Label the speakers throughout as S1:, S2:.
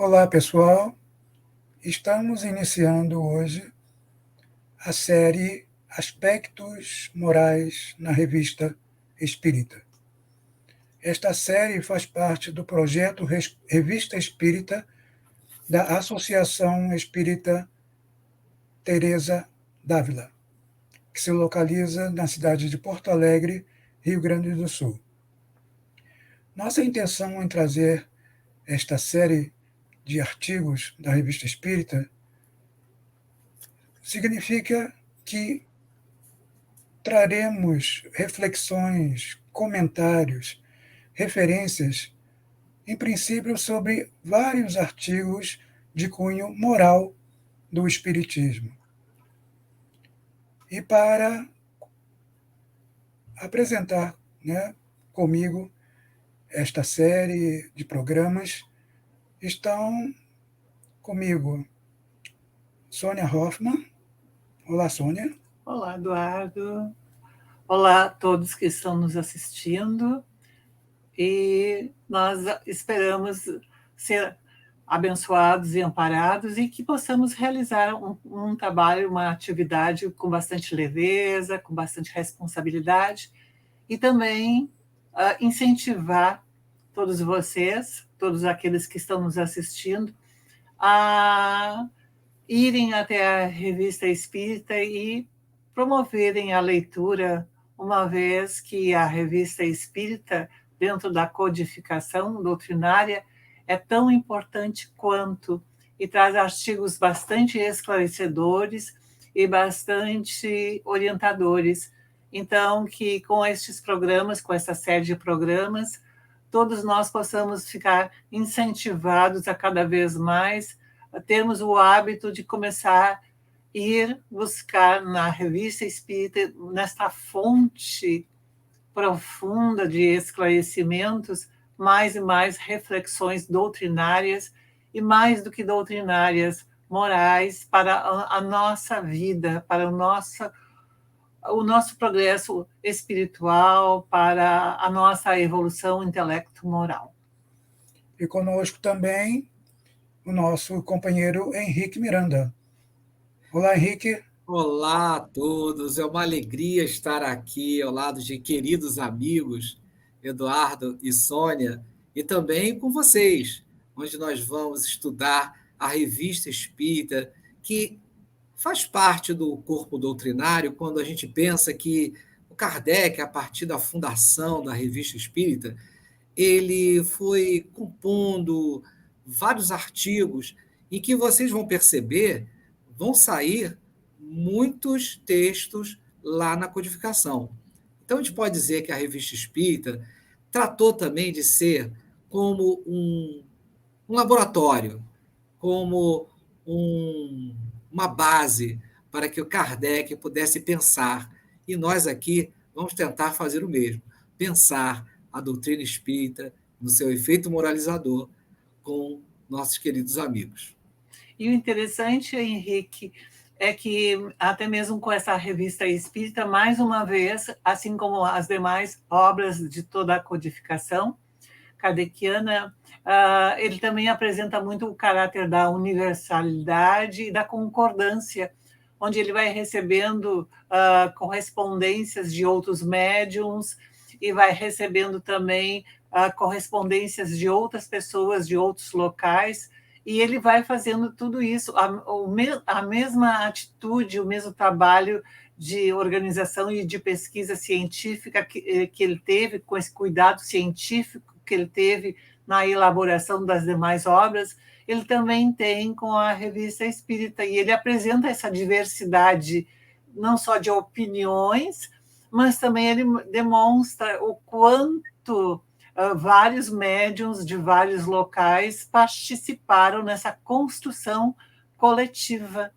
S1: Olá, pessoal. Estamos iniciando hoje a série Aspectos Morais na Revista Espírita. Esta série faz parte do projeto Revista Espírita da Associação Espírita Teresa d'Ávila, que se localiza na cidade de Porto Alegre, Rio Grande do Sul. Nossa intenção em trazer esta série de artigos da Revista Espírita significa que traremos reflexões, comentários, referências, em princípio, sobre vários artigos de cunho moral do Espiritismo. E para apresentar, comigo esta série de programas, estão comigo Sônia Hoffmann. Olá, Sônia.
S2: Olá, Eduardo. Olá a todos que estão nos assistindo. E nós esperamos ser abençoados e amparados e que possamos realizar um trabalho, uma atividade com bastante leveza, com bastante responsabilidade e também incentivar todos vocês, todos aqueles que estão nos assistindo, a irem até a Revista Espírita e promoverem a leitura, uma vez que a Revista Espírita, dentro da codificação doutrinária, é tão importante quanto, e traz artigos bastante esclarecedores e bastante orientadores. Então, que com estes programas, com essa série de programas, todos nós possamos ficar incentivados a cada vez mais a termos o hábito de começar a ir buscar na Revista Espírita, nesta fonte profunda de esclarecimentos, mais e mais reflexões doutrinárias e, mais do que doutrinárias, morais para a nossa vida, para o nosso progresso espiritual, para a nossa evolução intelecto-moral.
S1: E conosco também o nosso companheiro Henrique Miranda. Olá, Henrique.
S3: Olá a todos, é uma alegria estar aqui ao lado de queridos amigos, Eduardo e Sônia, e também com vocês, onde nós vamos estudar a Revista Espírita, que faz parte do corpo doutrinário, quando a gente pensa que o Kardec, a partir da fundação da Revista Espírita, ele foi compondo vários artigos em que vocês vão perceber, vão sair muitos textos lá na codificação. Então, a gente pode dizer que a Revista Espírita tratou também de ser como um laboratório, como uma base para que o Kardec pudesse pensar. E nós aqui vamos tentar fazer o mesmo, pensar a doutrina espírita no seu efeito moralizador com nossos queridos amigos.
S2: E o interessante, Henrique, é que até mesmo com essa Revista Espírita, mais uma vez, assim como as demais obras de toda a codificação kardeciana, ele também apresenta muito o caráter da universalidade e da concordância, onde ele vai recebendo correspondências de outros médiums e vai recebendo também correspondências de outras pessoas de outros locais, e ele vai fazendo tudo isso, a mesma atitude, o mesmo trabalho de organização e de pesquisa científica que ele teve, com esse cuidado científico que ele teve na elaboração das demais obras, ele também tem com a Revista Espírita, e ele apresenta essa diversidade, não só de opiniões, mas também ele demonstra o quanto vários médiuns de vários locais participaram nessa construção coletiva.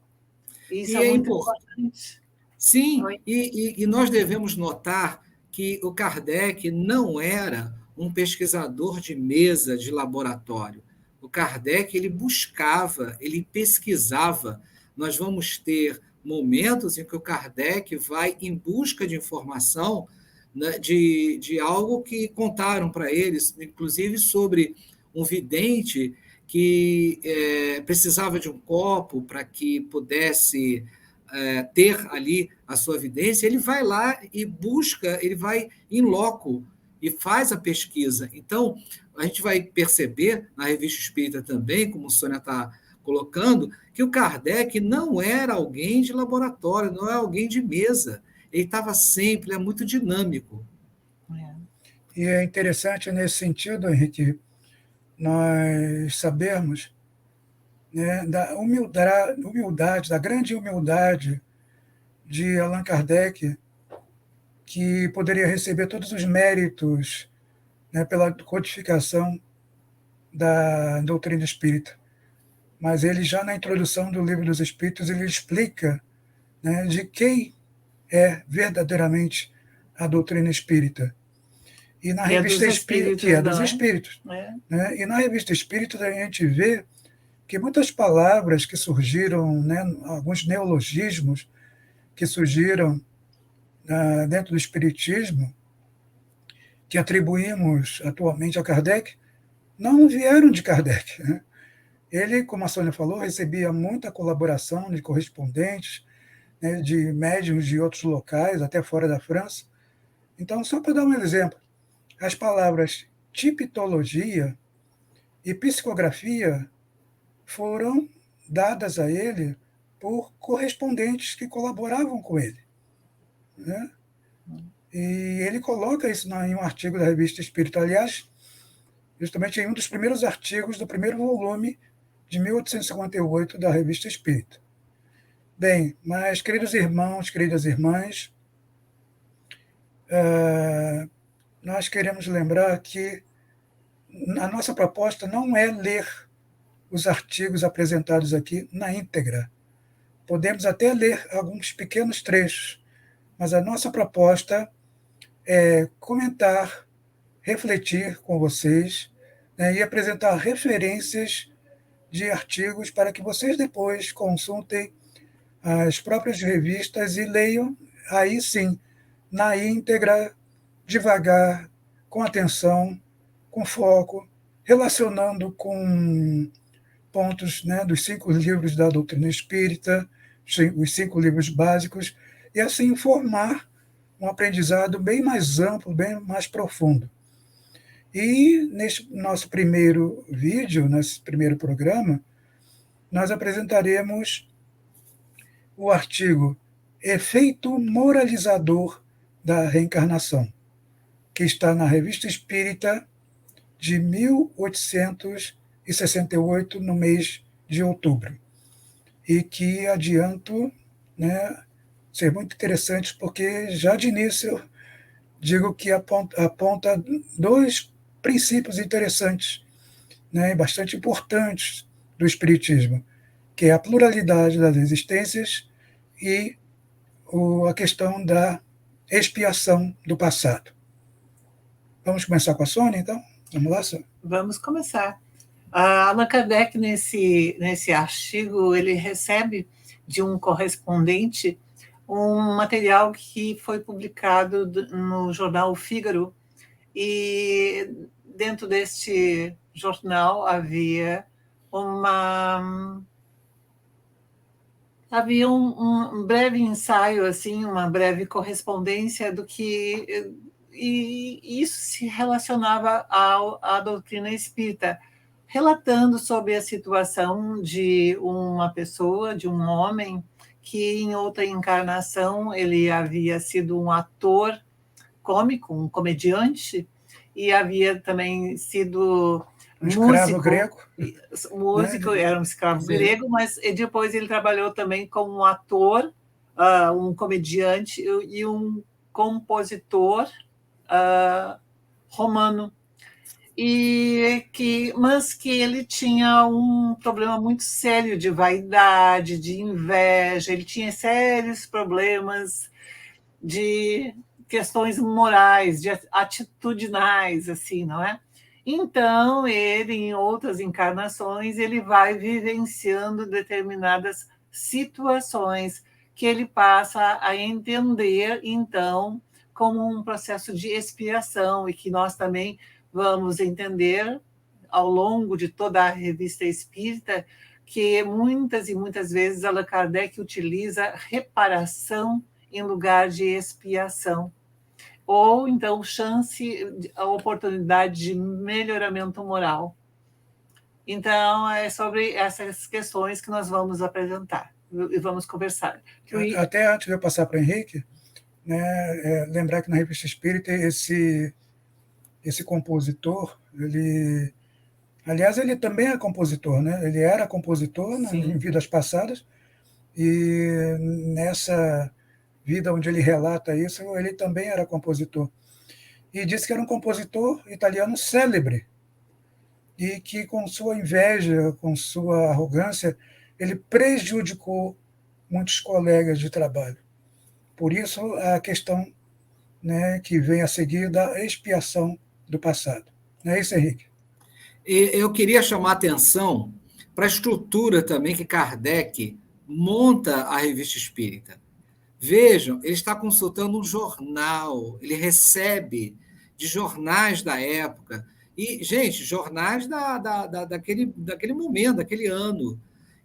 S2: Isso é muito importante.
S3: Sim, e nós devemos notar que o Kardec não era um pesquisador de mesa, de laboratório. O Kardec, ele buscava, ele pesquisava. Nós vamos ter momentos em que o Kardec vai em busca de informação, né, de algo que contaram para eles, inclusive sobre um vidente que precisava de um copo para que pudesse ter ali a sua evidência, ele vai lá e busca, ele vai em loco e faz a pesquisa. Então, a gente vai perceber na Revista Espírita também, como a Sônia está colocando, que o Kardec não era alguém de laboratório, não é alguém de mesa. Ele estava sempre, é muito dinâmico.
S1: E é interessante nesse sentido, Henrique, nós sabermos, né, da humildade, da grande humildade de Allan Kardec, que poderia receber todos os méritos, né, pela codificação da doutrina espírita. Mas ele, já na introdução do Livro dos Espíritos, ele explica, né, de quem é verdadeiramente a doutrina espírita. E na Revista Espírita, que é dos Espíritos. Né? E na Revista Espírita a gente vê que muitas palavras que surgiram, né, alguns neologismos que surgiram dentro do Espiritismo, que atribuímos atualmente a Kardec, não vieram de Kardec. Né? Ele, como a Sônia falou, recebia muita colaboração de correspondentes, né, de médiuns de outros locais, até fora da França. Então, só para dar um exemplo, as palavras tipitologia e psicografia foram dadas a ele por correspondentes que colaboravam com ele. Né? E ele coloca isso em um artigo da Revista Espírita, aliás, justamente em um dos primeiros artigos do primeiro volume de 1858 da Revista Espírita. Bem, mas, queridos irmãos, queridas irmãs, nós queremos lembrar que a nossa proposta não é ler os artigos apresentados aqui na íntegra. Podemos até ler alguns pequenos trechos, mas a nossa proposta é comentar, refletir com vocês, né, e apresentar referências de artigos para que vocês depois consultem as próprias revistas e leiam, aí sim, na íntegra, devagar, com atenção, com foco, relacionando com pontos, né, dos 5 livros da doutrina espírita, os 5 livros básicos, e assim formar um aprendizado bem mais amplo, bem mais profundo. E neste nosso primeiro vídeo, nesse primeiro programa, nós apresentaremos o artigo Efeito Moralizador da Reencarnação, que está na Revista Espírita de 1868, no mês de outubro. E que adianto, né, ser muito interessante, porque já de início digo que aponta 2 princípios interessantes, né, bastante importantes do Espiritismo, que é a pluralidade das existências e a questão da expiação do passado. Vamos começar com a Sônia, então? Vamos lá, Sônia?
S2: Vamos começar. Allan Kardec, nesse artigo, ele recebe de um correspondente um material que foi publicado no jornal O Fígaro, e dentro deste jornal havia um breve ensaio, assim, uma breve correspondência do que... E isso se relacionava à doutrina espírita, relatando sobre a situação de uma pessoa, de um homem, que em outra encarnação ele havia sido um ator cômico, um comediante, e havia também sido
S1: um escravo grego.
S2: Músico, era um escravo grego, mas depois ele trabalhou também como um ator, um comediante e um compositor romano. Mas que ele tinha um problema muito sério de vaidade, de inveja, ele tinha sérios problemas de questões morais, de atitudinais, assim, não é? Então, ele, em outras encarnações, ele vai vivenciando determinadas situações que ele passa a entender, então, como um processo de expiação, e que nós também vamos entender ao longo de toda a revista espírita, que muitas e muitas vezes Allan Kardec utiliza reparação em lugar de expiação, ou então a oportunidade de melhoramento moral. Então, é sobre essas questões que nós vamos apresentar e vamos conversar.
S1: Até antes de eu passar para o Henrique, né, lembrar que na Revista Espírita esse compositor, aliás, ele também é compositor, né? Ele era compositor em vidas passadas, e nessa vida onde ele relata isso, ele também era compositor. E disse que era um compositor italiano célebre, e que com sua inveja, com sua arrogância, ele prejudicou muitos colegas de trabalho. Por isso, a questão, né, que vem a seguir da expiação do passado. Não é isso, Henrique?
S3: Eu queria chamar a atenção para a estrutura também que Kardec monta a Revista Espírita. Vejam, ele está consultando um jornal, ele recebe de jornais da época. E, gente, jornais daquele momento, daquele ano,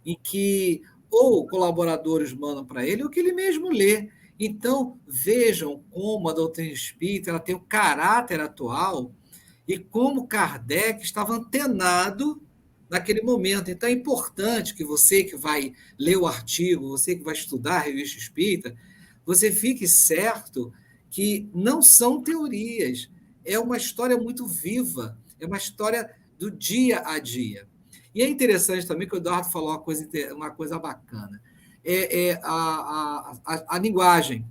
S3: em que ou colaboradores mandam para ele, ou que ele mesmo lê. Então, vejam como a doutrina espírita ela tem o caráter atual e como Kardec estava antenado naquele momento. Então, é importante que você que vai ler o artigo, você que vai estudar a Revista Espírita, você fique certo que não são teorias, é uma história muito viva, é uma história do dia a dia. E é interessante também que o Eduardo falou uma coisa bacana, a linguagem,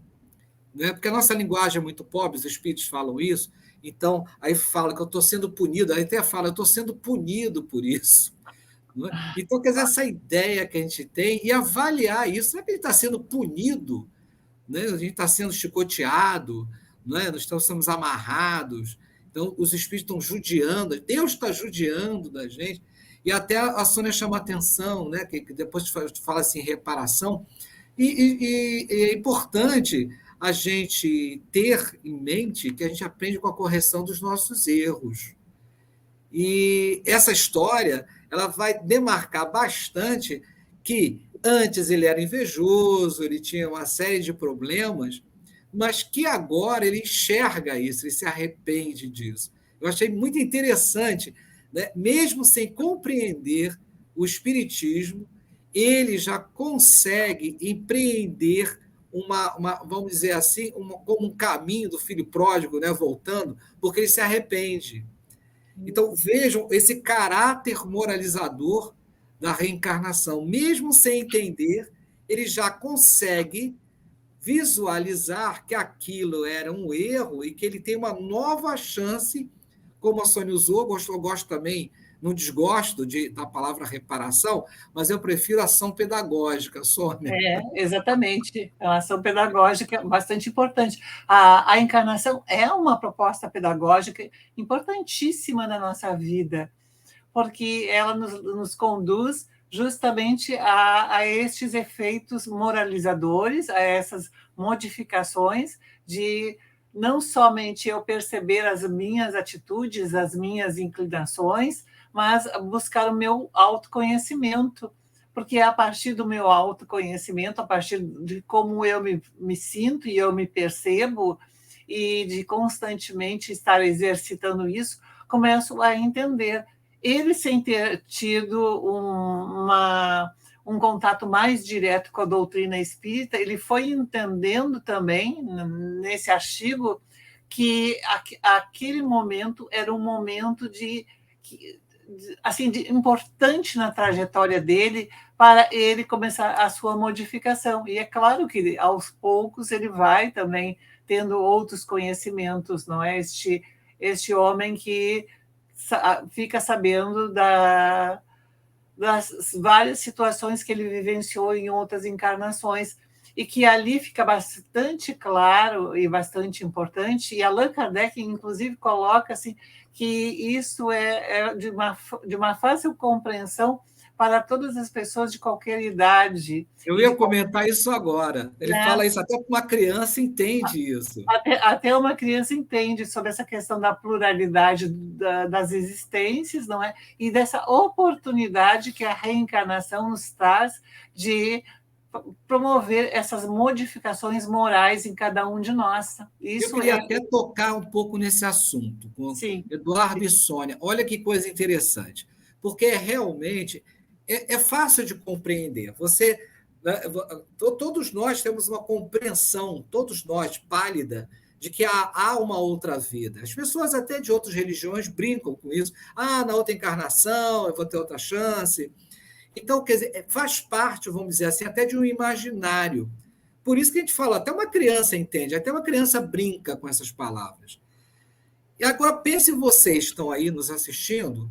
S3: né? Porque a nossa linguagem é muito pobre, os espíritos falam isso, então aí fala que eu estou sendo punido, aí até fala, eu estou sendo punido por isso. Não é? Então, quer dizer, essa ideia que a gente tem e avaliar isso, será que ele está sendo punido? Né? A gente está sendo chicoteado, não é? Nós estamos amarrados, então os espíritos estão judiando, Deus está judiando da gente, e até a Sônia chama a atenção, né? Que depois fala assim, reparação, e é importante a gente ter em mente que a gente aprende com a correção dos nossos erros. E essa história ela vai demarcar bastante que antes ele era invejoso, ele tinha uma série de problemas, mas que agora ele enxerga isso, ele se arrepende disso. Eu achei muito interessante, né? Mesmo sem compreender o espiritismo, ele já consegue empreender vamos dizer assim, como um caminho do filho pródigo, né, voltando, porque ele se arrepende. Então, vejam esse caráter moralizador da reencarnação. Mesmo sem entender, ele já consegue visualizar que aquilo era um erro e que ele tem uma nova chance, como a Sônia usou, eu gosto também, não desgosto da palavra reparação, mas eu prefiro ação pedagógica, Sônia.
S2: Exatamente. É uma ação pedagógica bastante importante. A encarnação é uma proposta pedagógica importantíssima na nossa vida, porque ela nos conduz justamente a estes efeitos moralizadores, a essas modificações de não somente eu perceber as minhas atitudes, as minhas inclinações, mas buscar o meu autoconhecimento, porque é a partir do meu autoconhecimento, a partir de como eu me sinto e eu me percebo, e de constantemente estar exercitando isso, começo a entender. Ele, sem ter tido um contato mais direto com a doutrina espírita, ele foi entendendo também, nesse artigo, que aquele momento era um momento importante na trajetória dele, para ele começar a sua modificação. E é claro que, aos poucos, ele vai também tendo outros conhecimentos, não é? Este homem que fica sabendo das várias situações que ele vivenciou em outras encarnações, e que ali fica bastante claro e bastante importante, e Allan Kardec, inclusive, coloca assim, que isso é de uma fácil compreensão, para todas as pessoas de qualquer idade.
S3: Eu ia comentar isso agora. Ele
S2: Né?
S3: fala isso, até uma criança entende isso.
S2: Até uma criança entende sobre essa questão da pluralidade das existências, não é? E dessa oportunidade que a reencarnação nos traz de promover essas modificações morais em cada um de nós.
S3: Eu
S2: Isso
S3: queria
S2: é.
S3: até tocar um pouco nesse assunto, com
S2: Sim,
S3: Eduardo e Sônia. Olha que coisa interessante, porque realmente é fácil de compreender. Né, todos nós temos uma compreensão, todos nós, pálida, de que há uma outra vida. As pessoas até de outras religiões brincam com isso. Ah, na outra encarnação eu vou ter outra chance. Então, quer dizer, faz parte, vamos dizer assim, até de um imaginário. Por isso que a gente fala, até uma criança entende, até uma criança brinca com essas palavras. E agora pense vocês que estão aí nos assistindo,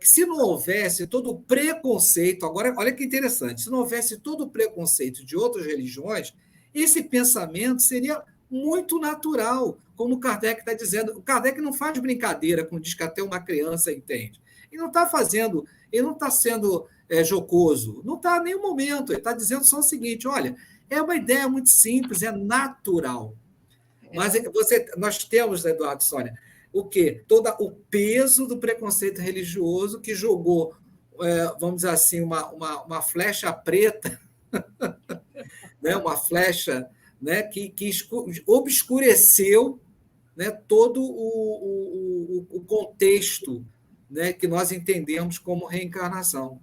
S3: que se não houvesse todo o preconceito, agora olha que interessante, se não houvesse todo o preconceito de outras religiões, esse pensamento seria muito natural, como o Kardec está dizendo. O Kardec não faz brincadeira quando diz que até uma criança entende. Ele não está fazendo, ele não está sendo jocoso, não está em nenhum momento. Ele está dizendo só o seguinte: olha, é uma ideia muito simples, é natural. Mas nós temos, Eduardo e Sônia, o quê? Todo o peso do preconceito religioso que jogou, vamos dizer assim, uma flecha preta, né? Uma flecha, né? que obscureceu, né? Todo o contexto, né? Que nós entendemos como reencarnação.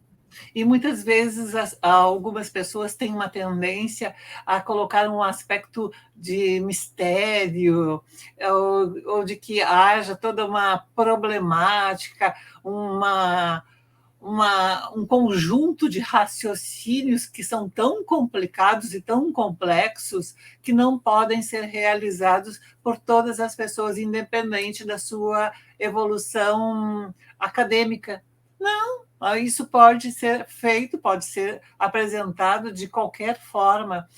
S2: E muitas vezes algumas pessoas têm uma tendência a colocar um aspecto de mistério, ou de que haja toda uma problemática, um conjunto de raciocínios que são tão complicados e tão complexos que não podem ser realizados por todas as pessoas, independente da sua evolução acadêmica. Não, isso pode ser feito, pode ser apresentado de qualquer forma.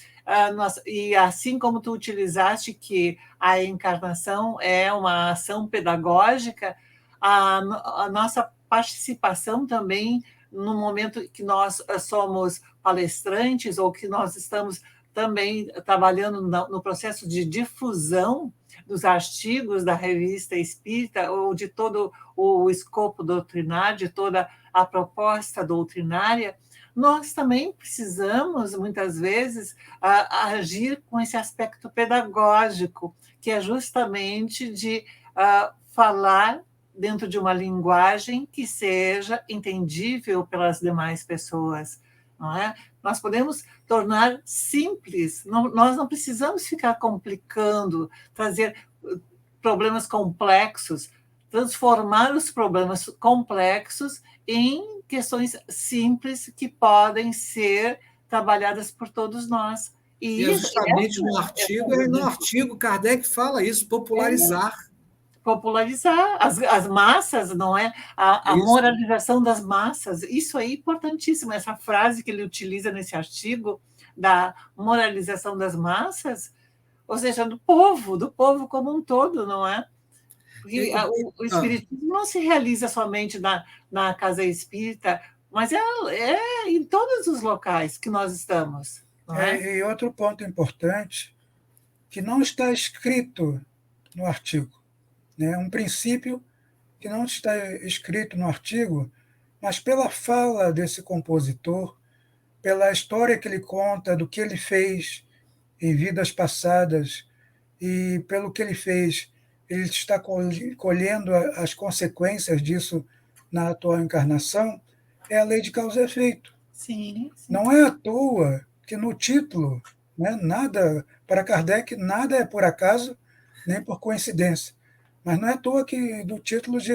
S2: E assim como tu utilizaste que a encarnação é uma ação pedagógica, a nossa participação também no momento que nós somos palestrantes ou que nós estamos também trabalhando no processo de difusão dos artigos da Revista Espírita ou de todo o escopo doutrinário, de toda a proposta doutrinária, nós também precisamos, muitas vezes, agir com esse aspecto pedagógico, que é justamente de falar dentro de uma linguagem que seja entendível pelas demais pessoas, não é? Nós podemos tornar simples, nós não precisamos ficar complicando, trazer problemas complexos, transformar os problemas complexos em questões simples que podem ser trabalhadas por todos nós.
S3: E é justamente no artigo, Kardec fala isso, popularizar.
S2: Popularizar as massas, não é? A moralização das massas, isso é importantíssimo. Essa frase que ele utiliza nesse artigo, da moralização das massas, ou seja, do povo como um todo, não é? Porque o espiritismo não se realiza somente na casa espírita, mas é em todos os locais que nós estamos. Não é?
S1: E outro ponto importante, que não está escrito no artigo, né? Um princípio que não está escrito no artigo, mas pela fala desse compositor, pela história que ele conta do que ele fez em vidas passadas e pelo que ele fez, ele está colhendo as consequências disso na atual encarnação, é a lei de causa e efeito.
S2: Sim, sim.
S1: Não é à toa que no título, né, nada, para Kardec, nada é por acaso nem por coincidência. Mas não é à toa que no título de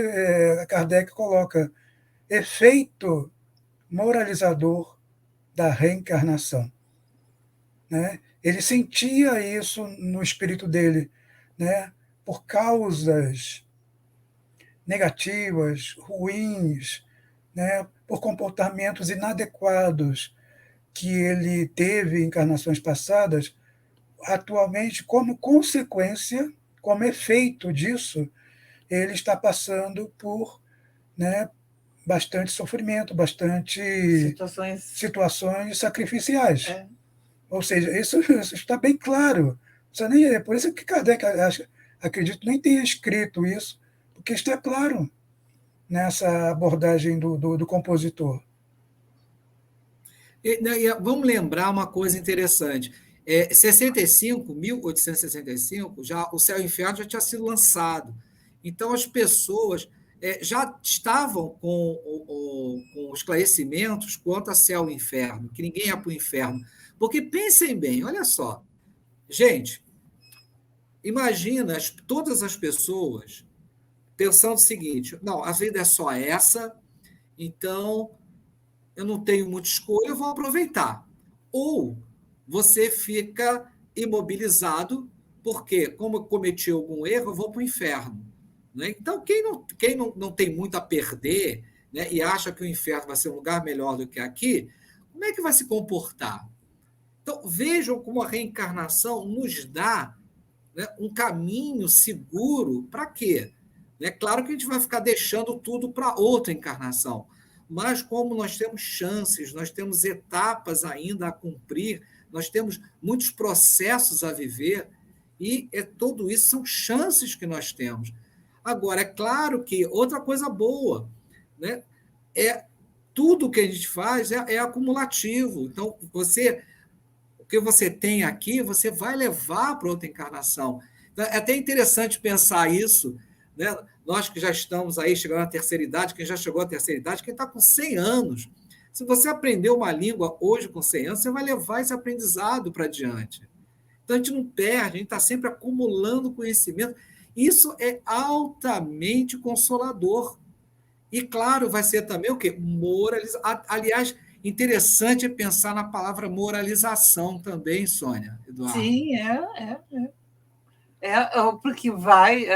S1: Kardec coloca efeito moralizador da reencarnação. Né? Ele sentia isso no espírito dele, né? Por causas negativas, ruins, né? Por comportamentos inadequados que ele teve em encarnações passadas, atualmente, como consequência, como efeito disso, ele está passando por, né, bastante sofrimento, bastante situações sacrificiais. Ou seja, isso está bem claro. Por isso que Kardec, acredito, nem tenha escrito isso, porque está claro nessa abordagem do compositor.
S3: Vamos lembrar uma coisa interessante. 1865, já, o Céu e o Inferno já tinha sido lançado. Então, as pessoas já estavam com esclarecimentos quanto a Céu e Inferno, que ninguém ia para o inferno. Porque pensem bem, olha só. Gente, imagina todas as pessoas pensando o seguinte: não, a vida é só essa, então eu não tenho muita escolha, eu vou aproveitar. Ou você fica imobilizado, porque, como eu cometi algum erro, eu vou para o inferno. Né? Então, quem não tem muito a perder, né, e acha que o inferno vai ser um lugar melhor do que aqui, como é que vai se comportar? Então, vejam como a reencarnação nos dá, né, um caminho seguro para quê? É claro que a gente vai ficar deixando tudo para outra encarnação, mas como nós temos chances, nós temos etapas ainda a cumprir, nós temos muitos processos a viver, e tudo isso são chances que nós temos. Agora, é claro que outra coisa boa, né, tudo que a gente faz é acumulativo. Então, o que você tem aqui, você vai levar para outra encarnação. Então, é até interessante pensar isso, né? Nós que já estamos aí chegando à terceira idade, quem já chegou à terceira idade, quem está com 100 anos. Se você aprendeu uma língua hoje com 100 anos, você vai levar esse aprendizado para adiante. Então, a gente não perde, a gente está sempre acumulando conhecimento. Isso é altamente consolador. E, claro, vai ser também o quê? Aliás, interessante é pensar na palavra moralização também, Sônia, Eduardo.
S2: Sim, porque vai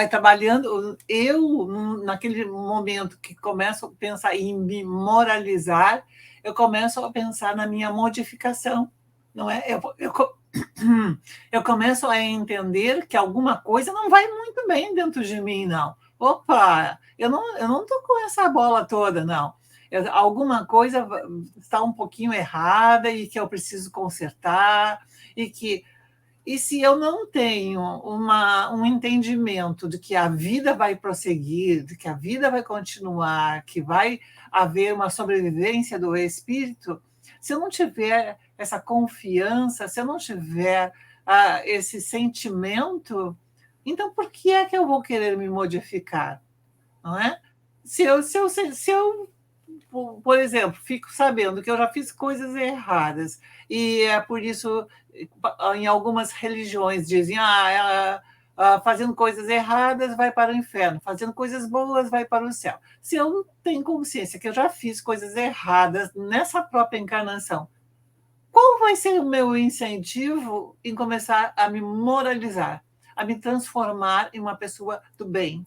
S2: trabalhando. Eu, naquele momento que começo a pensar em me moralizar, eu começo a pensar na minha modificação, não é? Eu começo a entender que alguma coisa não vai muito bem dentro de mim, não. Opa, eu não estou com essa bola toda, não. Alguma coisa está um pouquinho errada e que eu preciso consertar, e se eu não tenho um entendimento de que a vida vai prosseguir, de que a vida vai continuar, que vai haver uma sobrevivência do espírito, se eu não tiver essa confiança, se eu não tiver esse sentimento, então por que é que eu vou querer me modificar? Não é? Se eu, por exemplo, fico sabendo que eu já fiz coisas erradas, e é por isso, em algumas religiões, dizem: fazendo coisas erradas vai para o inferno, fazendo coisas boas vai para o céu. Se eu não tenho consciência que eu já fiz coisas erradas nessa própria encarnação, qual vai ser o meu incentivo em começar a me moralizar, a me transformar em uma pessoa do bem?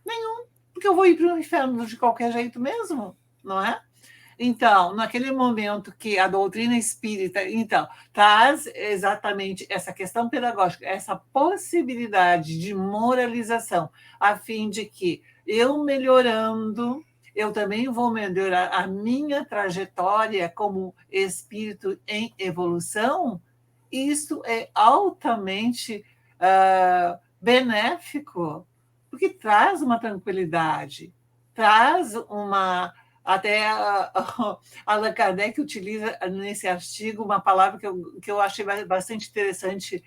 S2: Nenhum, porque eu vou ir para o inferno de qualquer jeito mesmo, não é? Então, naquele momento que a doutrina espírita, traz exatamente essa questão pedagógica, essa possibilidade de moralização, a fim de que eu melhorando, eu também vou melhorar a minha trajetória como espírito em evolução. Isso é altamente benéfico, porque traz uma tranquilidade, traz uma. Até Allan Kardec utiliza nesse artigo uma palavra que eu achei bastante interessante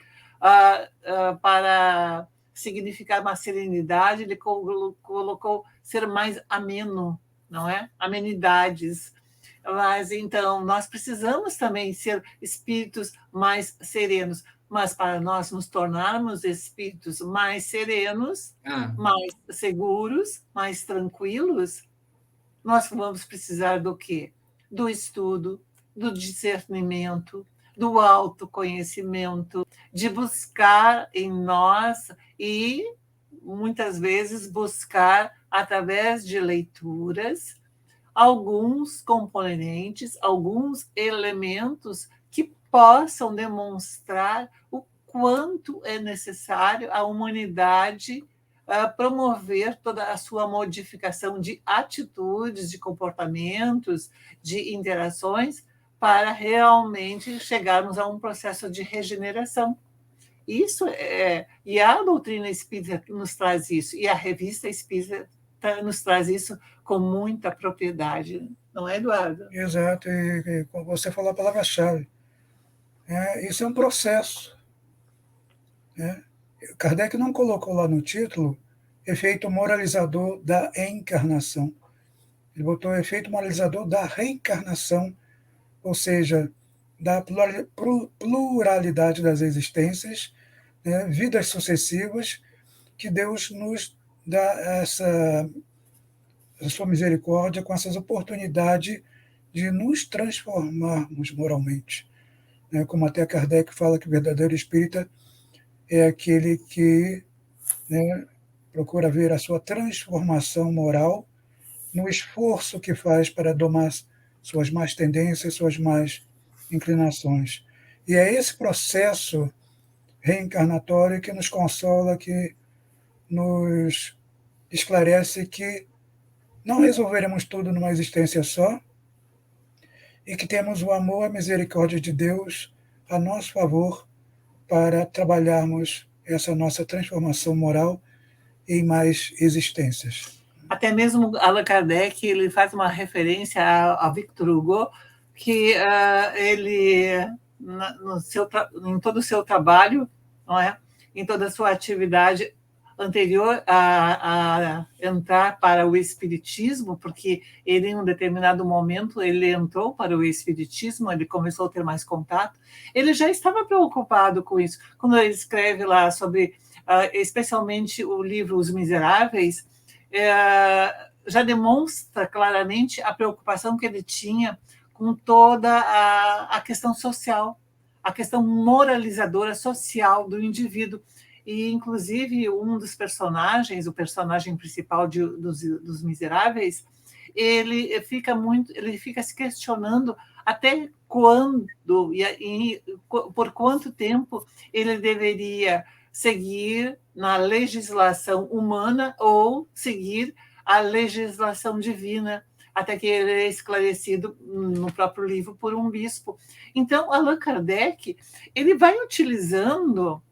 S2: para significar uma serenidade. Ele colocou ser mais ameno, não é? Amenidades. Mas, então, nós precisamos também ser espíritos mais serenos. Mas para nós nos tornarmos espíritos mais serenos, mais seguros, mais tranquilos, nós vamos precisar do quê? Do estudo, do discernimento, do autoconhecimento, de buscar em nós e, muitas vezes, buscar através de leituras alguns componentes, alguns elementos que possam demonstrar o quanto é necessário a humanidade promover toda a sua modificação de atitudes, de comportamentos, de interações, para realmente chegarmos a um processo de regeneração. Isso e a doutrina espírita nos traz isso, e a revista espírita nos traz isso com muita propriedade, não é, Eduardo?
S1: Exato, e como você falou a palavra-chave. Isso é um processo. Né? Kardec não colocou lá no título efeito moralizador da encarnação. Ele botou efeito moralizador da reencarnação, ou seja, da pluralidade das existências, né, vidas sucessivas, que Deus nos dá a sua misericórdia com essas oportunidades de nos transformarmos moralmente. Né, como até Kardec fala que o verdadeiro espírita é aquele que, né, procura ver a sua transformação moral no esforço que faz para domar suas más tendências, suas más inclinações. E é esse processo reencarnatório que nos consola, que nos esclarece que não resolveremos tudo numa existência só e que temos o amor, a misericórdia de Deus a nosso favor para trabalharmos essa nossa transformação moral em mais existências.
S2: Até mesmo Allan Kardec ele faz uma referência a Victor Hugo, que ele, em todo o seu trabalho, não é? Em toda a sua atividade anterior a entrar para o espiritismo, porque ele, em um determinado momento, ele entrou para o espiritismo, ele começou a ter mais contato, ele já estava preocupado com isso. Quando ele escreve lá sobre, especialmente o livro Os Miseráveis, já demonstra claramente a preocupação que ele tinha com toda a questão social, a questão moralizadora social do indivíduo. E, inclusive, um dos personagens, o personagem principal dos Miseráveis, ele fica se questionando até quando e por quanto tempo ele deveria seguir na legislação humana ou seguir a legislação divina, até que ele é esclarecido no próprio livro por um bispo. Então, Allan Kardec ele vai utilizando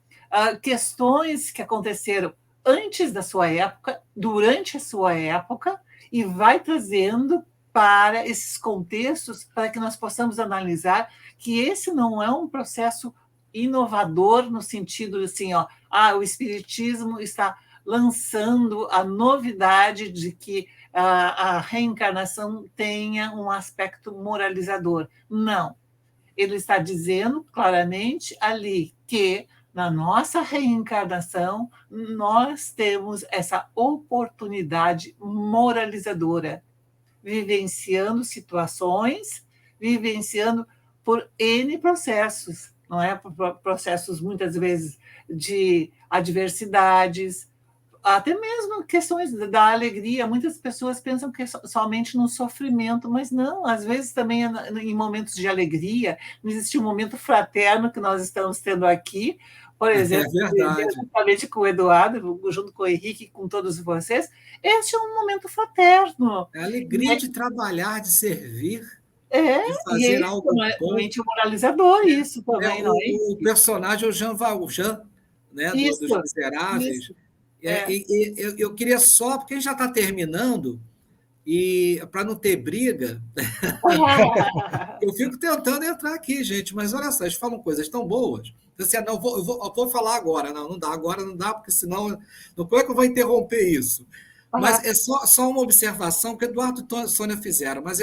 S2: questões que aconteceram antes da sua época, durante a sua época, e vai trazendo para esses contextos para que nós possamos analisar que esse não é um processo inovador no sentido assim, o espiritismo está lançando a novidade de que a reencarnação tenha um aspecto moralizador. Não. Ele está dizendo claramente ali que na nossa reencarnação nós temos essa oportunidade moralizadora, vivenciando situações, vivenciando por N processos, não é? Por processos, muitas vezes, de adversidades, até mesmo questões da alegria. Muitas pessoas pensam que é somente no sofrimento, mas não, às vezes também em momentos de alegria, existe um momento fraterno que nós estamos tendo aqui, por exemplo, juntamente com o Eduardo, junto com o Henrique, com todos vocês, este é um momento fraterno.
S3: É a alegria de trabalhar, de servir,
S2: de fazer algo bom. É moralizador isso também, não é?
S3: O personagem é o Jean Valjean, né, dos Miseráveis. Isso. Eu queria só, porque a gente já está terminando, e para não ter briga, eu fico tentando entrar aqui, gente, mas olha só, eles falam coisas tão boas. Assim, não, eu vou falar agora. Não dá, agora não dá, porque senão. Como é que eu vou interromper isso? Mas é só uma observação que Eduardo e Sônia fizeram, mas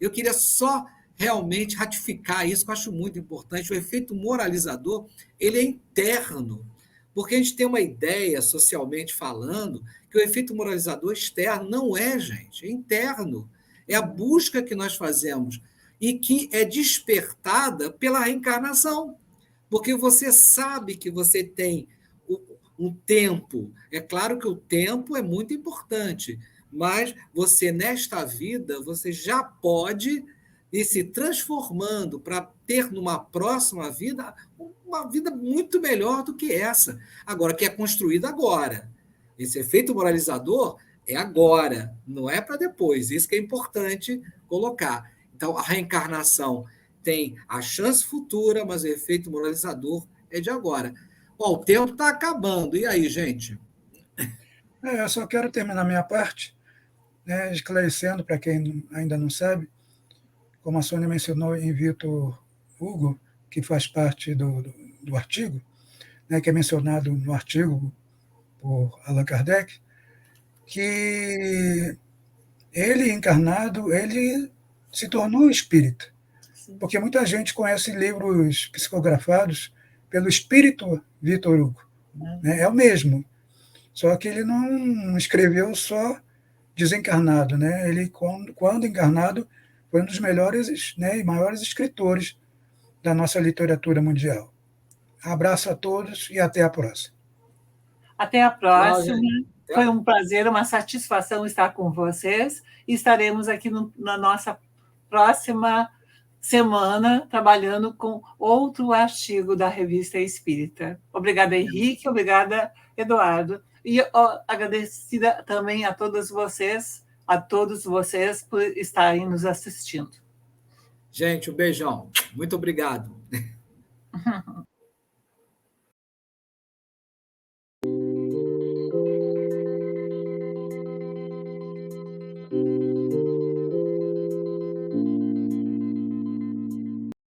S3: eu queria só realmente ratificar isso, que eu acho muito importante. O efeito moralizador, ele é interno, porque a gente tem uma ideia, socialmente falando, que o efeito moralizador externo não é, gente, é interno. É a busca que nós fazemos e que é despertada pela reencarnação, porque você sabe que você tem um tempo. É claro que o tempo é muito importante, mas você, nesta vida, você já pode ir se transformando para ter, numa próxima vida, uma vida muito melhor do que essa. Agora, que é construída agora. Esse efeito moralizador é agora, não é para depois. Isso que é importante colocar. Então, a reencarnação tem a chance futura, mas o efeito moralizador é de agora. Bom, o tempo está acabando. E aí, gente?
S1: Eu só quero terminar minha parte, né, esclarecendo para quem ainda não sabe, como a Sônia mencionou em Vitor Hugo, que faz parte do artigo, né, que é mencionado no artigo por Allan Kardec, que ele encarnado, ele se tornou espírita. Porque muita gente conhece livros psicografados pelo espírito Vitor Hugo. Né? É o mesmo. Só que ele não escreveu só desencarnado. Né? Ele, quando encarnado, foi um dos melhores, né, e maiores escritores da nossa literatura mundial. Abraço a todos e até a próxima.
S2: Até a próxima.
S3: Tchau,
S2: foi um prazer, uma satisfação estar com vocês. E estaremos aqui na nossa próxima semana trabalhando com outro artigo da Revista Espírita. Obrigada, Henrique. Obrigada, Eduardo. E agradecida também a todos vocês por estarem nos assistindo.
S3: Gente, um beijão. Muito obrigado.